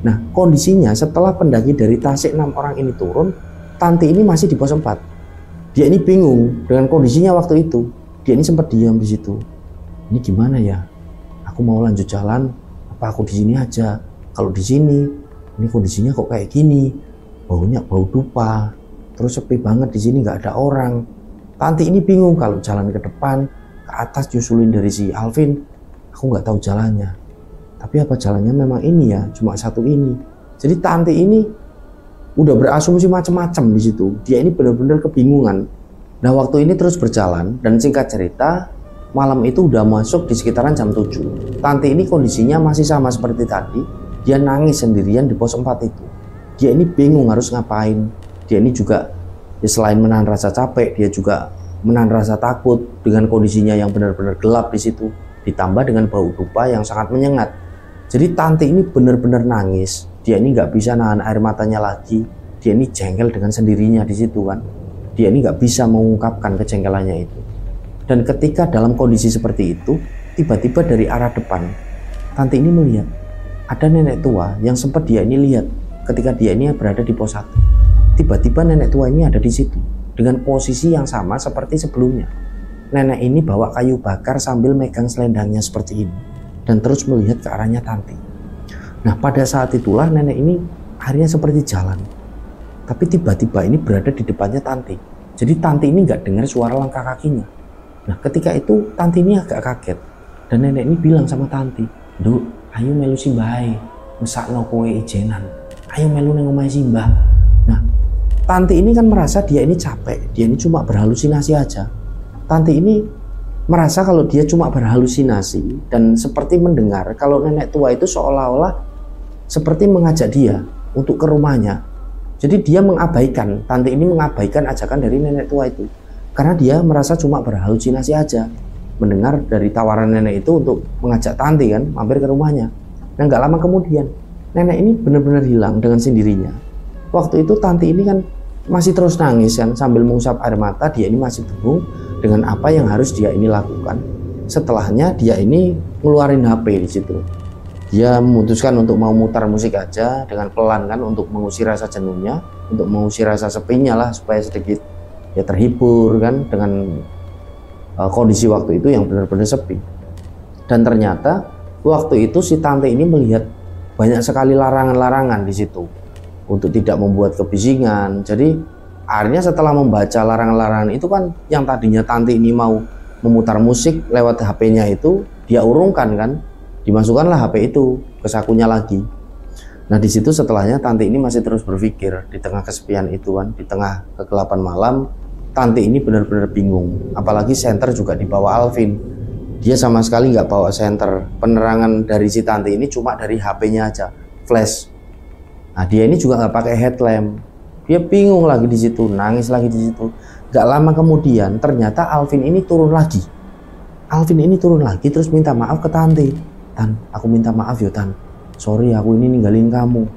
Nah kondisinya setelah pendaki dari Tasik 6 orang ini turun, Tanti ini masih di pos 4. Dia ini bingung dengan kondisinya waktu itu. Dia ini sempat diam di situ. Ini gimana ya? Aku mau lanjut jalan, apa aku di sini aja? Kalau di sini, ini kondisinya kok kayak gini, baunya bau dupa, terus sepi banget di sini, nggak ada orang. Tanti ini bingung kalau jalan ke depan, ke atas nyusulin dari si Alvin, aku nggak tahu jalannya. Tapi apa jalannya memang ini ya, cuma satu ini. Jadi Tanti ini udah berasumsi macam-macam di situ. Dia ini benar-benar kebingungan. Nah, waktu ini terus berjalan dan singkat cerita, malam itu udah masuk di sekitaran jam 7. Tanti ini kondisinya masih sama seperti tadi. Dia nangis sendirian di pos 4 itu. Dia ini bingung harus ngapain. Dia ini juga ya, selain menahan rasa capek, dia juga menahan rasa takut dengan kondisinya yang benar-benar gelap di situ. Ditambah dengan bau dupa yang sangat menyengat. Jadi Tanti ini benar-benar nangis. Dia ini nggak bisa nahan air matanya lagi. Dia ini jengkel dengan sendirinya di situ kan. Dia ini nggak bisa mengungkapkan kejengkelannya itu. Dan ketika dalam kondisi seperti itu, tiba-tiba dari arah depan, Tanti ini melihat ada nenek tua yang sempat dia ini lihat ketika dia ini berada di pos 1. Tiba-tiba nenek tua ini ada di situ dengan posisi yang sama seperti sebelumnya. Nenek ini bawa kayu bakar sambil megang selendangnya seperti ini dan terus melihat ke arahnya Tanti. Nah, pada saat itulah nenek ini akhirnya seperti jalan. Tapi tiba-tiba ini berada di depannya Tanti. Jadi Tanti ini nggak dengar suara langkah kakinya. Nah, ketika itu Tanti ini agak kaget. Dan nenek ini bilang sama Tanti, "Nduk, ayo melu simbah, mesakno kowe ijenan. Ayo melu nang omahe simbah." Nah, Tanti ini kan merasa dia ini capek. Dia ini cuma berhalusinasi aja. Tanti ini merasa kalau dia cuma berhalusinasi dan seperti mendengar kalau nenek tua itu seolah-olah seperti mengajak dia untuk ke rumahnya. Jadi dia mengabaikan, Tanti ini mengabaikan ajakan dari nenek tua itu. Karena dia merasa cuma berhalusinasi aja. Mendengar dari tawaran nenek itu untuk mengajak Tanti kan, mampir ke rumahnya. Dan gak lama kemudian, nenek ini benar-benar hilang dengan sendirinya. Waktu itu Tanti ini kan masih terus nangis kan, sambil mengusap air mata. Dia ini masih bingung dengan apa yang harus dia ini lakukan. Setelahnya dia ini ngeluarin HP di situ. Dia memutuskan untuk mau mutar musik aja dengan pelan kan, untuk mengusir rasa jenuhnya, untuk mengusir rasa sepinya lah, supaya sedikit ya terhibur kan dengan kondisi waktu itu yang benar-benar sepi. Dan ternyata waktu itu si Tanti ini melihat banyak sekali larangan-larangan di situ untuk tidak membuat kebisingan. Jadi akhirnya setelah membaca larangan-larangan itu kan, yang tadinya Tanti ini mau memutar musik lewat HP-nya itu dia urungkan kan. Dimasukkanlah HP itu ke sakunya lagi. Nah, di situ setelahnya Tanti ini masih terus berpikir di tengah kesepian itu kan, di tengah kegelapan malam. Tanti ini benar-benar bingung. Apalagi senter juga dibawa Alvin. Dia sama sekali nggak bawa senter. Penerangan dari si Tanti ini cuma dari HP-nya aja, flash. Nah, dia ini juga nggak pakai headlamp. Dia bingung lagi di situ, nangis lagi di situ. Gak lama kemudian ternyata Alvin ini turun lagi. Alvin ini turun lagi terus minta maaf ke Tanti. "Tan, aku minta maaf yo Tan. Sorry aku ini ninggalin kamu."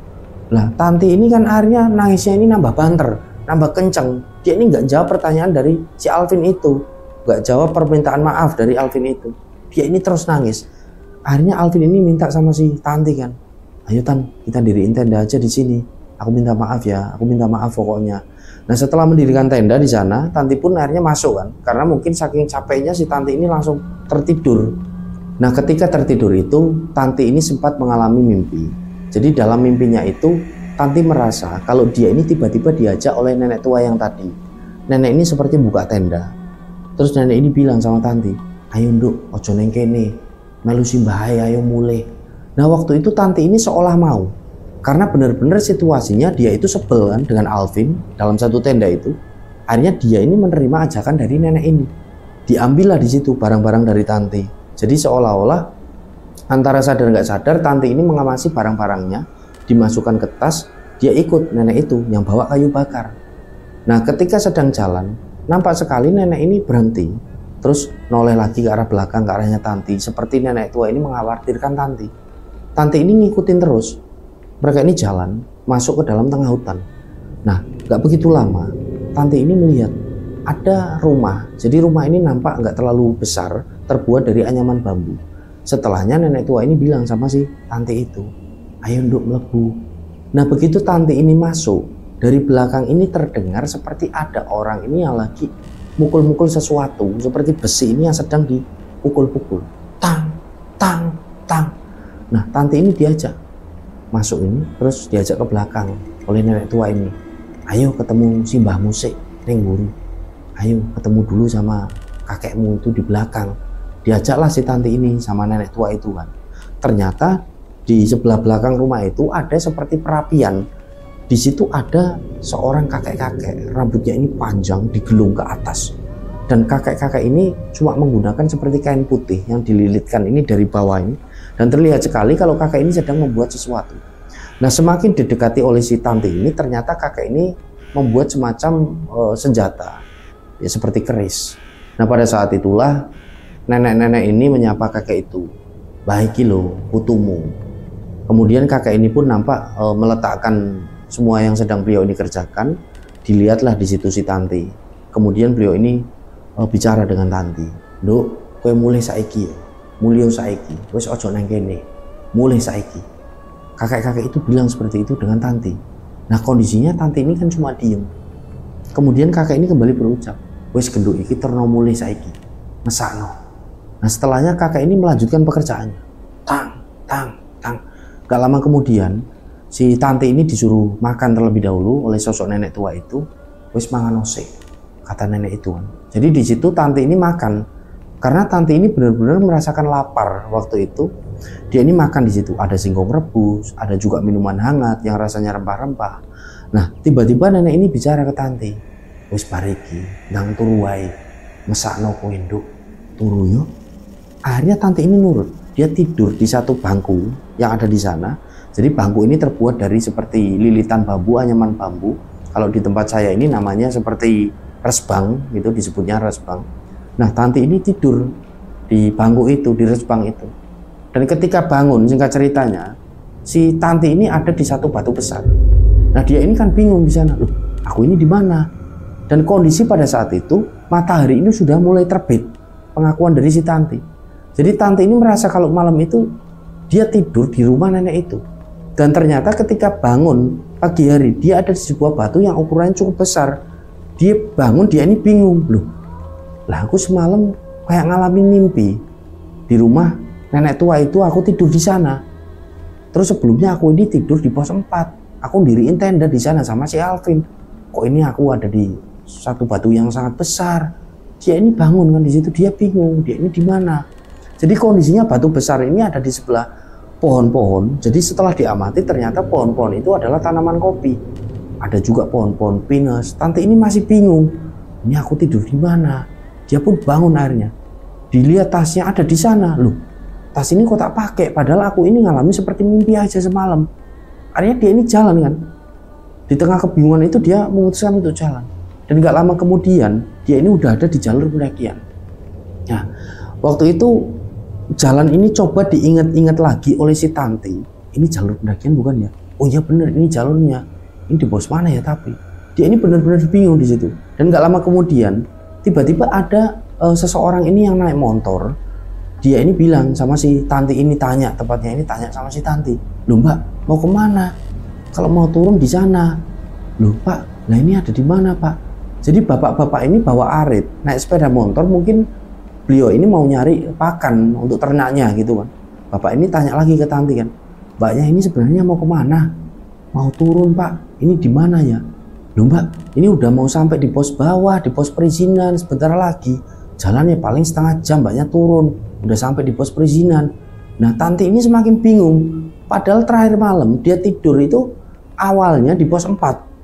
Lah, Tanti ini kan akhirnya nangisnya ini nambah banter, nambah kenceng. Dia ini nggak jawab pertanyaan dari si Alvin itu, nggak jawab permintaan maaf dari Alvin itu. Dia ini terus nangis. Akhirnya Alvin ini minta sama si Tanti kan, "Ayo Tan, kita diriin tenda aja di sini. Aku minta maaf ya, aku minta maaf pokoknya." Nah, setelah mendirikan tenda di sana, Tanti pun akhirnya masuk kan, karena mungkin saking capeknya si Tanti ini langsung tertidur. Nah, ketika tertidur itu, Tanti ini sempat mengalami mimpi. Jadi dalam mimpinya itu, Tanti merasa kalau dia ini tiba-tiba diajak oleh nenek tua yang tadi. Nenek ini seperti buka tenda. Terus nenek ini bilang sama Tanti, "Ayo nduk, ojo neng kene, melu simbah ayo mulai." Nah, waktu itu Tanti ini seolah mau. Karena benar-benar situasinya dia itu sebel kan dengan Alvin dalam satu tenda itu. Akhirnya dia ini menerima ajakan dari nenek ini. Diambillah di situ barang-barang dari Tanti. Jadi seolah-olah antara sadar nggak sadar Tanti ini mengamasi barang-barangnya, dimasukkan ke tas, dia ikut nenek itu yang bawa kayu bakar. Nah, ketika sedang jalan, nampak sekali nenek ini berhenti, terus noleh lagi ke arah belakang, ke arahnya Tanti, seperti nenek tua ini mengkhawatirkan Tanti. Tanti ini ngikutin terus. Mereka ini jalan, masuk ke dalam tengah hutan. Nah, nggak begitu lama, Tanti ini melihat ada rumah. Jadi rumah ini nampak nggak terlalu besar, terbuat dari anyaman bambu. Setelahnya nenek tua ini bilang sama si Tanti itu, "Ayo nduk mlebu." Nah, begitu Tanti ini masuk, dari belakang ini terdengar seperti ada orang ini yang lagi mukul-mukul sesuatu, seperti besi ini yang sedang dipukul-pukul. Tang, tang, tang. Nah, Tanti ini diajak masuk ini, terus diajak ke belakang oleh nenek tua ini. "Ayo ketemu si Mbah Musik ning mburi. Ayo ketemu dulu sama kakekmu itu di belakang." Diajaklah si Tanti ini sama nenek tua itu kan. Ternyata di sebelah belakang rumah itu ada seperti perapian. Di situ ada seorang kakek-kakek, rambutnya ini panjang digelung ke atas. Dan kakek-kakek ini cuma menggunakan seperti kain putih yang dililitkan ini dari bawah ini. Dan terlihat sekali kalau kakek ini sedang membuat sesuatu. Nah, semakin didekati oleh si tante ini, ternyata kakek ini membuat semacam senjata, ya seperti keris. Nah, pada saat itulah nenek-nenek ini menyapa kakek itu, "Baiki lo putumu." Kemudian kakek ini pun nampak meletakkan semua yang sedang beliau ini kerjakan. Dilihatlah di situ si tante. Kemudian beliau ini bicara dengan tante, "Nduk, kowe mulai saiki ya. Mulya saiki. Wis aja nang kene. Mulai saiki." Kakek-kakek itu bilang seperti itu dengan tante. Nah, kondisinya tante ini kan cuma diem. Kemudian kakek ini kembali berucap, "Wis genduk iki terno mulai saiki. Mesakno." Nah, setelahnya kakek ini melanjutkan pekerjaannya. Tang, tang, tang. Gak lama kemudian si tante ini disuruh makan terlebih dahulu oleh sosok nenek tua itu. "Wis mangan ose," kata nenek itu kan. Jadi di situ tante ini makan karena tante ini benar-benar merasakan lapar waktu itu. Dia ini makan di situ, ada singkong rebus, ada juga minuman hangat yang rasanya rempah-rempah. Nah, tiba-tiba nenek ini bicara ke tante, "Wis bariki, nang turu wae. Mesakno kowe nduk, turu yo." Akhirnya tante ini nurut. Dia tidur di satu bangku yang ada di sana. Jadi bangku ini terbuat dari seperti lilitan bambu, anyaman bambu. Kalau di tempat saya ini namanya seperti resbang, gitu disebutnya resbang. Nah, tante ini tidur di bangku itu, di resbang itu. Dan ketika bangun, singkat ceritanya, si tante ini ada di satu batu besar. Nah, dia ini kan bingung di sana. Loh, aku ini di mana? Dan kondisi pada saat itu, matahari ini sudah mulai terbit. Pengakuan dari si tante. Jadi tante ini merasa kalau malam itu dia tidur di rumah nenek itu. Dan ternyata ketika bangun pagi hari, dia ada di sebuah batu yang ukurannya cukup besar. Dia bangun, dia ini bingung. Loh, lah aku semalam kayak ngalamin mimpi. Di rumah nenek tua itu aku tidur di sana. Terus sebelumnya aku ini tidur di pos 4. Aku diriin tenda di sana sama si Alvin. Kok ini aku ada di satu batu yang sangat besar. Dia ini bangun kan di situ, dia bingung, dia ini di mana. Jadi kondisinya batu besar ini ada di sebelah pohon-pohon. Jadi setelah diamati ternyata pohon-pohon itu adalah tanaman kopi. Ada juga pohon-pohon pinus. Tante ini masih bingung. Ini aku tidur di mana? Dia pun bangun akhirnya. Dilihat tasnya ada di sana. Loh, tas ini kok tak pakai? Padahal aku ini ngalamin seperti mimpi aja semalam. Akhirnya dia ini jalan kan. Di tengah kebingungan itu dia memutuskan untuk jalan. Dan gak lama kemudian dia ini udah ada di jalur pendakian. Nah, waktu itu jalan ini coba diingat-ingat lagi oleh si tante. Ini jalur pendakian bukan ya? Oh iya bener, ini jalurnya. Ini di pos mana ya tapi? Dia ini benar-benar bingung di situ. Dan gak lama kemudian tiba-tiba ada seseorang ini yang naik motor. Dia ini bilang sama si tante ini, tanya sama si tante. "Loh Mbak, mau kemana? Kalau mau turun di sana." "Loh Pak, lah ini ada di mana Pak?" Jadi bapak-bapak ini bawa arit, naik sepeda motor, mungkin beliau ini mau nyari pakan untuk ternaknya gitu kan. Bapak ini tanya lagi ke tante kan, "Mbaknya ini sebenarnya mau kemana?" "Mau turun Pak, ini di mana ya?" "Loh Mbak, ini udah mau sampai di pos bawah, di pos perizinan, sebentar lagi. Jalannya paling setengah jam Mbaknya turun, udah sampai di pos perizinan." Nah, tante ini semakin bingung. Padahal terakhir malam dia tidur itu awalnya di pos 4.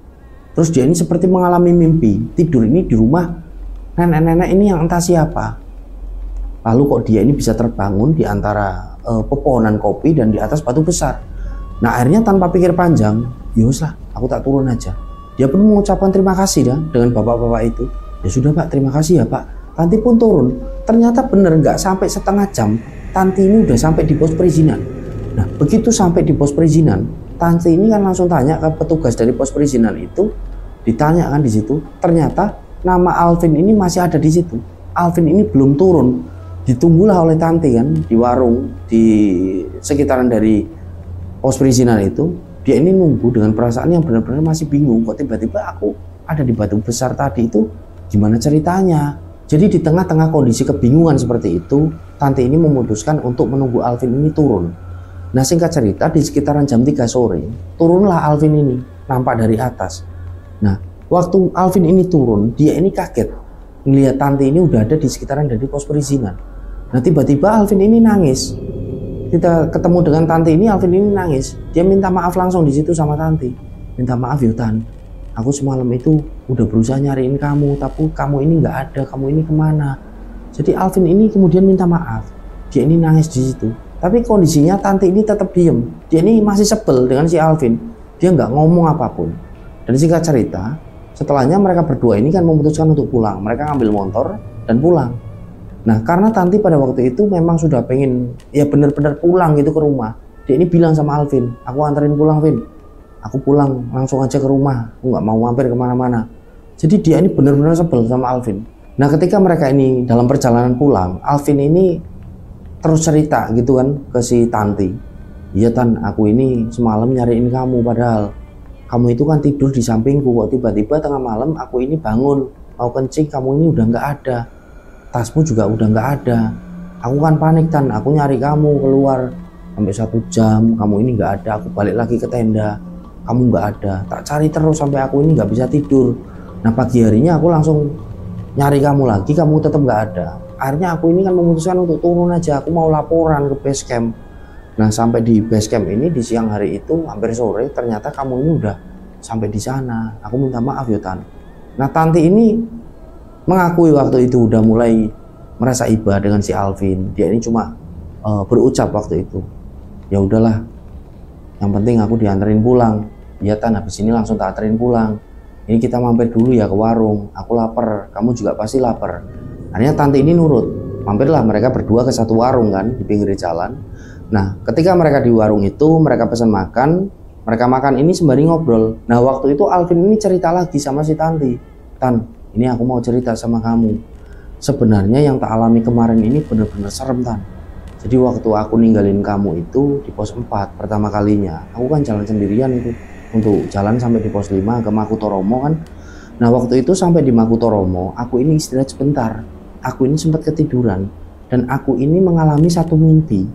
Terus dia ini seperti mengalami mimpi, tidur ini di rumah nenek-nenek ini yang entah siapa. Lalu kok dia ini bisa terbangun di antara pepohonan kopi dan di atas batu besar. Nah, akhirnya tanpa pikir panjang, "Yus lah, aku tak turun aja." Dia pun mengucapkan terima kasih ya dengan bapak-bapak itu. "Ya sudah Pak, terima kasih ya Pak." Tante pun turun. Ternyata bener nggak sampai setengah jam, tante ini udah sampai di pos perizinan. Nah, begitu sampai di pos perizinan, tante ini kan langsung tanya ke petugas dari pos perizinan itu, ditanya kan di situ. Ternyata nama Alvin ini masih ada di situ. Alvin ini belum turun. Ditunggulah oleh tante kan di warung di sekitaran dari pos perizinan itu. Dia ini nunggu dengan perasaan yang benar-benar masih bingung, kok tiba-tiba aku ada di batu besar tadi itu, gimana ceritanya. Jadi di tengah-tengah kondisi kebingungan seperti itu, tante ini memutuskan untuk menunggu Alvin ini turun. Nah, singkat cerita di sekitaran jam 3 sore turunlah Alvin ini, nampak dari atas. Nah, waktu Alvin ini turun, dia ini kaget melihat tante ini udah ada di sekitaran dari pos perizinan. Nah, tiba-tiba Alvin ini nangis. kita ketemu dengan Tanti ini, Alvin ini nangis. Dia minta maaf langsung di situ sama Tanti. Minta maaf ya Tan, aku semalam itu udah berusaha nyariin kamu, tapi kamu ini nggak ada, kamu ini kemana? Jadi Alvin ini kemudian minta maaf. Dia ini nangis di situ. Tapi kondisinya Tanti ini tetap diem. Dia ini masih sebel dengan si Alvin. Dia nggak ngomong apapun. Dan singkat cerita, setelahnya mereka berdua ini kan memutuskan untuk pulang. Mereka ngambil motor dan pulang. Nah, karena Tanti pada waktu itu memang sudah pengen ya benar-benar pulang gitu ke rumah. Dia ini bilang sama Alvin, aku anterin pulang Vin. Aku pulang langsung aja ke rumah. Aku nggak mau mampir kemana-mana. Jadi dia ini benar-benar sebel sama Alvin. Nah, ketika mereka ini dalam perjalanan pulang, Alvin ini terus cerita gitu kan ke si Tanti. Iya Tan, aku ini semalam nyariin kamu, padahal kamu itu kan tidur di sampingku, kok tiba-tiba tengah malam aku ini bangun mau kencing, kamu ini udah nggak ada. Tasmu juga udah nggak ada. Aku kan panik Tan, aku nyari kamu keluar sampai 1 jam, kamu ini nggak ada. Aku balik lagi ke tenda, kamu nggak ada. Tak cari terus sampai aku ini nggak bisa tidur. Nah, pagi harinya aku langsung nyari kamu lagi, kamu tetap nggak ada. Akhirnya aku ini kan memutuskan untuk turun aja, aku mau laporan ke base camp. Nah, sampai di base camp ini di siang hari itu hampir sore, ternyata kamu ini udah sampai di sana. Aku minta maaf ya Tan. Nah, Tanti ini mengakui waktu itu udah mulai merasa iba dengan si Alvin. Dia ini cuma berucap waktu itu, ya udahlah, yang penting aku dianterin pulang. Ya Tan, habis ini langsung tak anterin pulang. Ini kita mampir dulu ya ke warung, aku lapar, kamu juga pasti lapar. Akhirnya Tanti ini nurut. Mampirlah mereka berdua ke satu warung kan di pinggir jalan. Nah, ketika mereka di warung itu, mereka pesan makan, mereka makan ini sembari ngobrol. Nah, waktu itu Alvin ini cerita lagi sama si Tanti. Tan, ini aku mau cerita sama kamu. Sebenarnya yang tak alami kemarin ini benar-benar serem Tan. Jadi waktu aku ninggalin kamu itu di pos 4 pertama kalinya, aku kan jalan sendirian itu untuk jalan sampai di pos 5 ke Makutoromo kan. Nah, waktu itu sampai di Makutoromo, aku ini istirahat sebentar. Aku ini sempat ketiduran dan aku ini mengalami satu mimpi.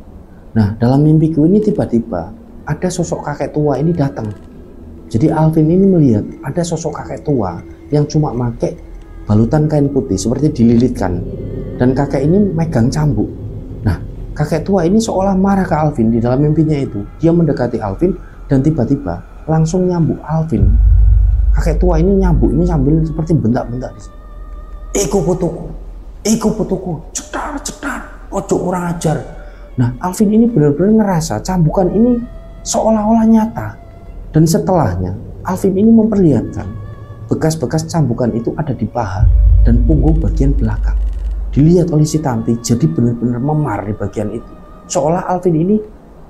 Nah, dalam mimpiku ini tiba-tiba ada sosok kakek tua ini datang. Jadi Alvin ini melihat ada sosok kakek tua yang cuma pakai balutan kain putih seperti dililitkan, dan kakek ini megang cambuk. Nah, kakek tua ini seolah marah ke Alvin di dalam mimpinya itu. Dia mendekati Alvin dan tiba-tiba langsung nyambuk Alvin. Kakek tua ini nyambuk ini sambil seperti bentak-bentak. Iku putuku, cetar, ojo kurang ajar. Nah, Alvin ini benar-benar ngerasa cambukan ini seolah-olah nyata. Dan setelahnya, Alvin ini memperlihatkan bekas-bekas cambukan itu ada di paha dan punggung bagian belakang. Dilihat oleh si Tanti, jadi benar-benar memar di bagian itu. Seolah Alvin ini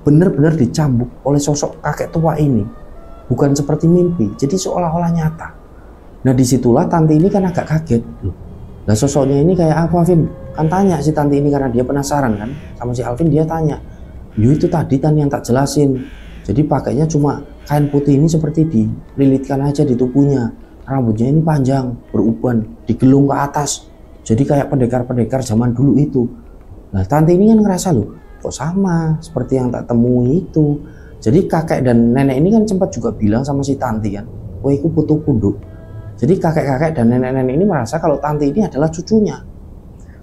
benar-benar dicambuk oleh sosok kakek tua ini. Bukan seperti mimpi, jadi seolah-olah nyata. Nah, disitulah Tanti ini kan agak kaget. Nah, sosoknya ini kayak apa, Vin? Kan tanya si Tanti ini karena dia penasaran kan sama si Alvin. Dia tanya, yo itu tadi Tan yang tak jelasin. Jadi pakainya cuma kain putih ini seperti dililitkan aja di tubuhnya. Rambutnya ini panjang, beruban, digelung ke atas. Jadi kayak pendekar-pendekar zaman dulu itu. Nah, Tanti ini kan ngerasa loh, kok sama seperti yang tak temui itu. Jadi kakek dan nenek ini kan sempat juga bilang sama si Tanti kan, wah itu putu kunduk. Jadi kakek-kakek dan nenek-nenek ini merasa kalau Tanti ini adalah cucunya.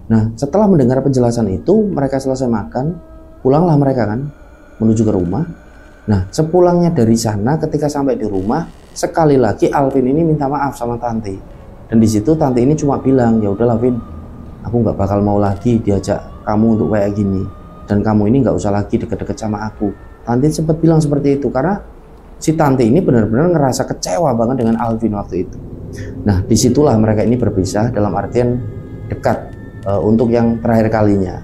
Nah, setelah mendengar penjelasan itu, mereka selesai makan, pulanglah mereka kan menuju ke rumah. Nah, sepulangnya dari sana, ketika sampai di rumah, sekali lagi Alvin ini minta maaf sama Tanti. Dan di situ Tanti ini cuma bilang, ya udahlah Vin, aku nggak bakal mau lagi diajak kamu untuk kayak gini, dan kamu ini nggak usah lagi deket-deket sama aku. Tanti sempat bilang seperti itu karena si Tanti ini benar-benar ngerasa kecewa banget dengan Alvin waktu itu. Nah, disitulah mereka ini berpisah dalam artian dekat untuk yang terakhir kalinya.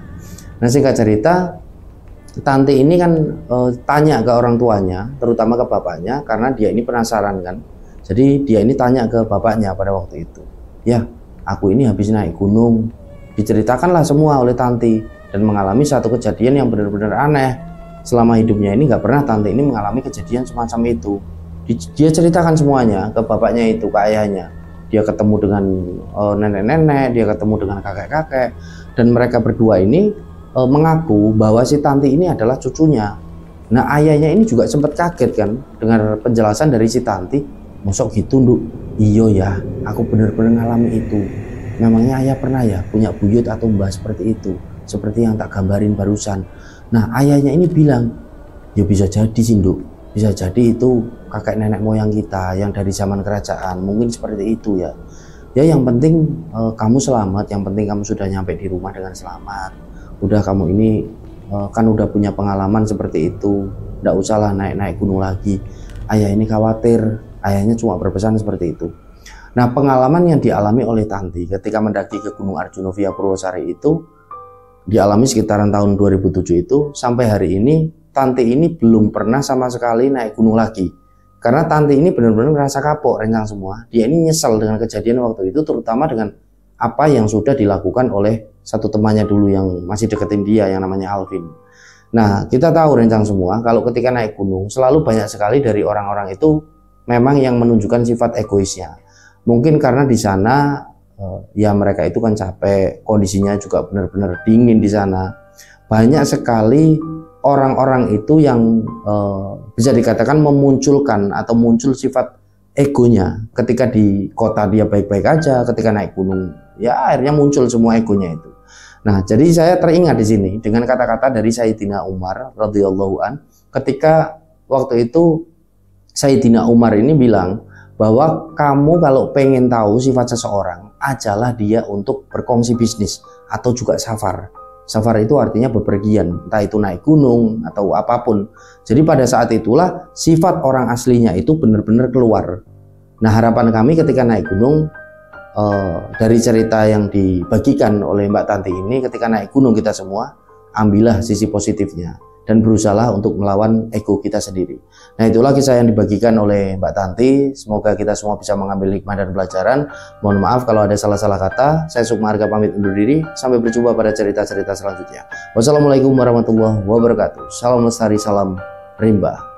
Nah, singkat cerita, Tanti ini kan tanya ke orang tuanya, terutama ke bapaknya, karena dia ini penasaran kan. Jadi dia ini tanya ke bapaknya pada waktu itu, ya aku ini habis naik gunung. Diceritakanlah semua oleh Tanti dan mengalami satu kejadian yang benar-benar aneh. Selama hidupnya ini nggak pernah Tanti ini mengalami kejadian semacam itu. Dia ceritakan semuanya ke bapaknya itu, ke ayahnya. Dia ketemu dengan nenek-nenek, dia ketemu dengan kakek-kakek, dan mereka berdua ini mengaku bahwa si Tanti ini adalah cucunya. Nah, ayahnya ini juga sempat kaget kan dengan penjelasan dari si Tanti. Mosok gitu, Nduk? Iyo ya, aku benar-benar ngalami itu. Memangnya ayah pernah ya punya buyut atau mbah seperti itu, seperti yang tak gambarin barusan. Nah ayahnya ini bilang, ya bisa jadi sih Nduk, bisa jadi itu kakek nenek moyang kita yang dari zaman kerajaan, mungkin seperti itu ya. Ya yang penting kamu selamat, yang penting kamu sudah nyampe di rumah dengan selamat. Udah kamu ini kan udah punya pengalaman seperti itu, nggak usahlah naik-naik gunung lagi. Ayah ini khawatir, ayahnya cuma berpesan seperti itu. Nah pengalaman yang dialami oleh Tanti ketika mendaki ke Gunung Arjuna via Purwosari itu dialami sekitaran tahun 2007 itu, sampai hari ini Tanti ini belum pernah sama sekali naik gunung lagi. Karena Tanti ini benar-benar ngerasa kapok rencang semua. Dia ini nyesel dengan kejadian waktu itu, terutama dengan apa yang sudah dilakukan oleh satu temannya dulu yang masih deketin dia yang namanya Alvin. Nah kita tahu rencang semua kalau ketika naik gunung selalu banyak sekali dari orang-orang itu memang yang menunjukkan sifat egoisnya. Mungkin karena di sana ya mereka itu kan capek, kondisinya juga benar-benar dingin di sana. Banyak sekali orang-orang itu yang bisa dikatakan memunculkan atau muncul sifat egonya. Ketika di kota dia baik-baik aja, ketika naik gunung ya akhirnya muncul semua egonya itu. Nah, jadi saya teringat di sini dengan kata-kata dari Sayyidina Umar radhiyallahu an, ketika waktu itu Sayyidina Umar ini bilang bahwa kamu kalau pengen tahu sifat seseorang, ajalah dia untuk berkongsi bisnis atau juga safar. Safar itu artinya bepergian, entah itu naik gunung atau apapun. Jadi pada saat itulah sifat orang aslinya itu benar-benar keluar. Nah harapan kami ketika naik gunung, dari cerita yang dibagikan oleh Mbak Tanti ini, ketika naik gunung kita semua ambillah sisi positifnya dan berusaha untuk melawan ego kita sendiri. Nah itulah kisah yang dibagikan oleh Mbak Tanti. Semoga kita semua bisa mengambil hikmah dan pelajaran. Mohon maaf kalau ada salah-salah kata. Saya Sukma Harga pamit undur diri. Sampai berjumpa pada cerita-cerita selanjutnya. Wassalamualaikum warahmatullahi wabarakatuh. Salam lestari, salam rimba.